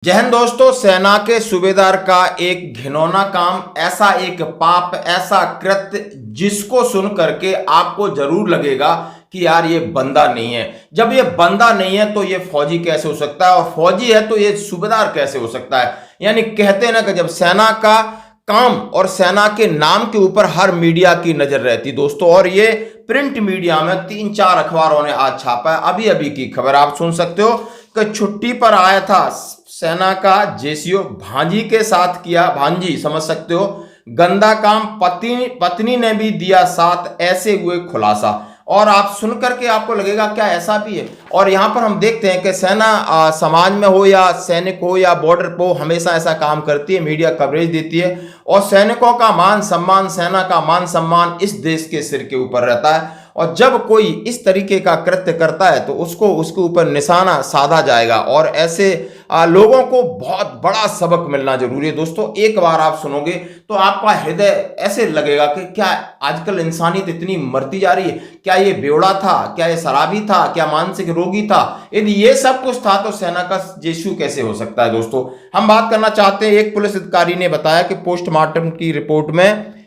जय हिंद दोस्तों। सेना के सूबेदार का एक घिनौना काम, ऐसा एक पाप, ऐसा कृत्य जिसको सुन करके आपको जरूर लगेगा कि यार ये बंदा नहीं है। जब ये बंदा नहीं है तो ये फौजी कैसे हो सकता है, और फौजी है तो ये सूबेदार कैसे हो सकता है। यानी कहते हैं ना कि जब सेना का काम और सेना के नाम के ऊपर हर मीडिया की नजर रहती दोस्तों, और ये प्रिंट मीडिया में 3-4 अखबारों ने आज छापा है। अभी अभी की खबर आप सुन सकते हो कि छुट्टी पर आया था सेना का जेसीओ, भांजी के साथ किया, भांजी समझ सकते हो, गंदा काम, पत्नी ने भी दिया साथ, ऐसे हुए खुलासा। और आप सुन करके आपको लगेगा क्या ऐसा भी है। और यहां पर हम देखते हैं कि सेना समाज में हो या सैनिक हो या बॉर्डर पर हो, हमेशा ऐसा काम करती है, मीडिया कवरेज देती है, और सैनिकों का मान सम्मान, सेना का मान सम्मान इस देश के सिर के ऊपर रहता है। और जब कोई इस तरीके का कृत्य करता है तो उसके ऊपर निशाना साधा जाएगा, और ऐसे लोगों को बहुत बड़ा सबक मिलना जरूरी है दोस्तों। एक बार आप सुनोगे तो आपका हृदय ऐसे लगेगा कि क्या आजकल इंसानियत इतनी मरती जा रही है, क्या ये बेवड़ा था, क्या ये शराबी था, क्या मानसिक रोगी था। यदि ये सब कुछ था तो सेना का जेसीओ कैसे हो सकता है दोस्तों। हम बात करना चाहते हैं, एक पुलिस अधिकारी ने बताया कि पोस्टमार्टम की रिपोर्ट में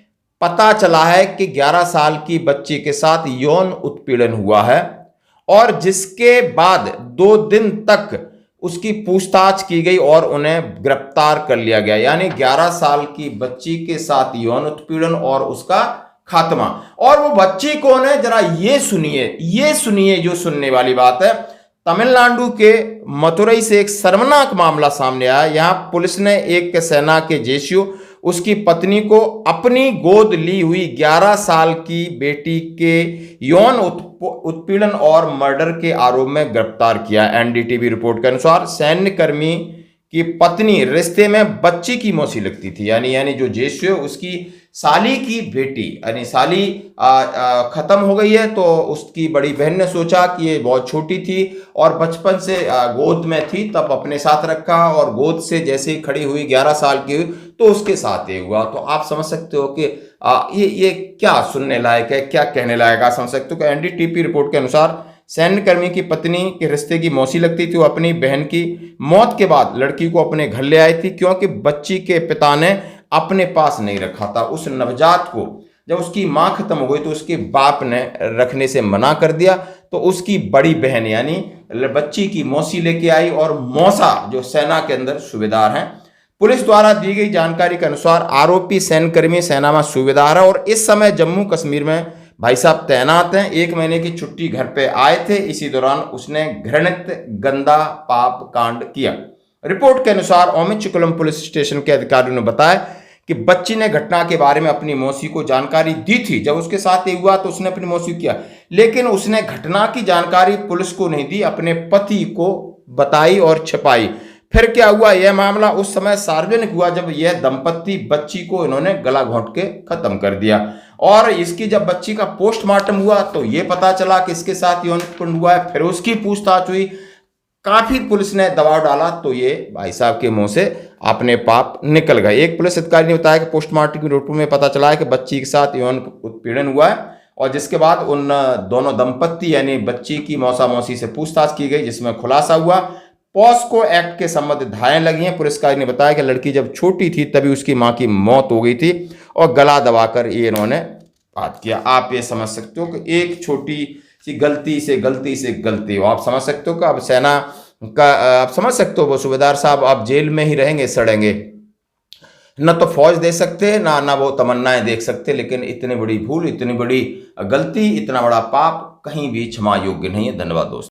पता चला है कि 11 साल की बच्ची के साथ यौन उत्पीड़न हुआ है, और जिसके बाद 2 दिन तक उसकी पूछताछ की गई और उन्हें गिरफ्तार कर लिया गया। यानी 11 साल की बच्ची के साथ यौन उत्पीड़न और उसका खात्मा। और वो बच्ची कौन है, जरा ये सुनिए जो सुनने वाली बात है। तमिलनाडु के मदुरई से एक शर्मनाक मामला सामने आया। यहां पुलिस ने एक सेना के जेसीओ, उसकी पत्नी को अपनी गोद ली हुई 11 साल की बेटी के यौन उत्पीड़न और मर्डर के आरोप में गिरफ्तार किया। एनडीटीवी रिपोर्ट के अनुसार सैन्य कर्मी की पत्नी रिश्ते में बच्ची की मौसी लगती थी, यानी जो जेसीओ उसकी साली की बेटी, यानी साली खत्म हो गई है तो उसकी बड़ी बहन ने सोचा कि ये बहुत छोटी थी और बचपन से गोद में थी, तब अपने साथ रखा, और गोद से जैसे ही खड़ी हुई 11 साल की हुई तो उसके साथ ये हुआ। तो आप समझ सकते हो कि ये क्या सुनने लायक है, क्या कहने लायक। आप समझ सकते हो कि एनडीटीवी रिपोर्ट के अनुसार सैन्य कर्मी की पत्नी के रिश्ते की मौसी लगती थी। वो अपनी बहन की मौत के बाद लड़की को अपने घर ले आई थी, क्योंकि बच्ची के पिता ने अपने पास नहीं रखा था। उस नवजात को जब उसकी मां खत्म हो गई तो उसके बाप ने रखने से मना कर दिया, तो उसकी बड़ी बहन यानी बच्ची की मौसी लेके आई, और मौसा जो सेना के अंदर सूबेदार हैं। पुलिस द्वारा दी गई जानकारी के अनुसार आरोपी सैन्यकर्मी सेना में सूबेदार है और इस समय जम्मू कश्मीर में भाई साहब तैनात हैं। 1 महीने की छुट्टी घर पे आए थे, इसी दौरान उसने घृणित गंदा पाप कांड किया। रिपोर्ट के अनुसार ओमिचकुलम पुलिस स्टेशन के अधिकारियों ने बताया कि बच्ची ने घटना के बारे में अपनी मौसी को जानकारी दी थी। जब उसके साथ ये हुआ तो उसने अपनी मौसी को किया, लेकिन उसने घटना की जानकारी पुलिस को नहीं दी, अपने पति को बताई और छिपाई। फिर क्या हुआ, यह मामला उस समय सार्वजनिक हुआ जब यह दंपत्ति बच्ची को इन्होंने गला घोंट के खत्म कर दिया। और इसकी जब बच्ची का पोस्टमार्टम हुआ तो यह पता चला कि इसके साथ यौन उत्पीड़न हुआ है। फिर उसकी पूछताछ हुई, काफी पुलिस ने दबाव डाला, तो ये भाई साहब के मुंह से अपने पाप निकल गए। एक पुलिस अधिकारी ने बताया कि पोस्टमार्टम की रिपोर्ट में पता चला है कि बच्ची के साथ यौन उत्पीड़न हुआ है, और जिसके बाद उन दोनों दंपत्ति यानी बच्ची की मौसा मौसी से पूछताछ की गई, जिसमें खुलासा हुआ। पॉस्को एक्ट के संबंधित धाराएं लगी हैं। पुलिसकर्मी ने बताया कि लड़की जब छोटी थी तभी उसकी मां की मौत हो गई थी, और गला दबाकर ये इन्होंने बात किया। आप ये समझ सकते हो कि एक छोटी सी गलती से गलती हो। आप समझ सकते हो कि अब सेना का आप समझ सकते हो वो सूबेदार साहब आप जेल में ही रहेंगे, सड़ेंगे, न तो फौज दे सकते ना वो तमन्नाएं देख सकते। लेकिन इतनी बड़ी भूल, इतनी बड़ी गलती, इतना बड़ा पाप कहीं भी क्षमा योग्य नहीं है। धन्यवाद दोस्तों।